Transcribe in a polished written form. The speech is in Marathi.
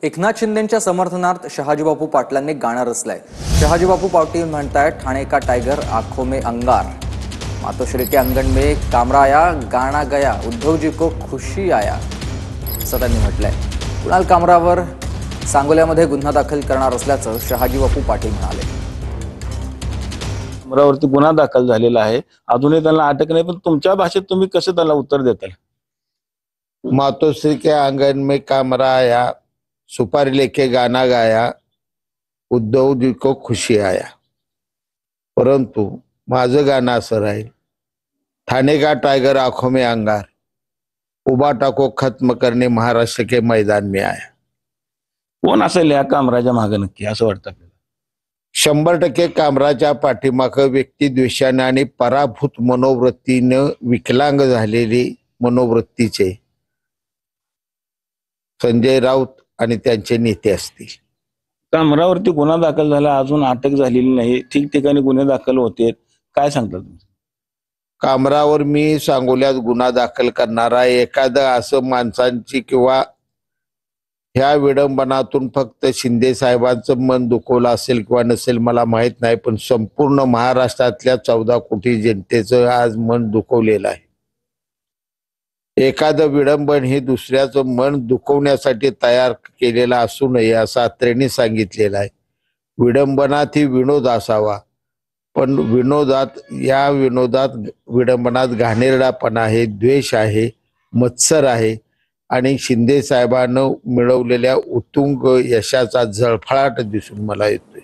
एकनाथ शिंदेंच्या समर्थनार्थ शहाजीबापू पाटलांनी गाणं रचलंय। शहाजीबापू पाटील म्हणतायत, ठाणे का टाइगर आंखों में अंगार, मातोश्री के अंगण में कामरा आया, गाना गया, उद्धव जी को खुशी आया, असं त्यांनी म्हटलंय। कुणाल कामरावर सांगोल्यामध्ये गुन्हा दाखल करणार असल्याचं शहाजीबापू पाटील म्हणाले। कामरावरती गुन्हा दाखल झालेला आहे, अजूनही त्यांना अटक नाही, पण तुमच्या भाषेत तुम्ही कसं त्याला उत्तर देताल? मातोश्री के आंगन में कामरा आया, सुपारी लेके गाना गाया, उद्धव जी को खुशी आया। परंतु माझं गाणं असं राहील, ठाणे का टाइगर आंखों में अंगार, उबाटा को खत्म करने महाराष्ट्र के मैदान में आया। कोण असेल या कामराच्या मागे नक्की असं वाटतं आपल्याला? 100% कामराच्या पाठीमागं व्यक्तिद्वेषाने आणि पराभूत मनोवृत्तीनं विकलांग झालेली मनोवृत्तीचे संजय राऊत आणि त्यांचे नेते असतील। कामरावरती गुन्हा दाखल झाला, अजून अटक झालेली नाही, ठिकठिकाणी गुन्हे दाखल होते, काय सांगता तुम्ही? कामरावर मी सांगोल्यात गुन्हा दाखल करणारा एखादं असं माणसांची किंवा ह्या विडंबनातून फक्त शिंदे साहेबांचं मन दुखवलं असेल किंवा नसेल मला माहित नाही, पण संपूर्ण महाराष्ट्रातल्या 14 कोटी जनतेचं आज मन दुखवलेलं आहे। एखादं विडंबन हे दुसऱ्याचं मन दुखवण्यासाठी तयार केलेलं असू नये असं अत्रेंनी सांगितलेलं आहे। विडंबनात ही विनोद असावा, पण विडंबनात घाणेरडापणा आहे, द्वेष आहे, मत्सर आहे आणि शिंदे साहेबांनं मिळवलेल्या उत्तुंग यशाचा झळफळाट दिसून मला येतोय।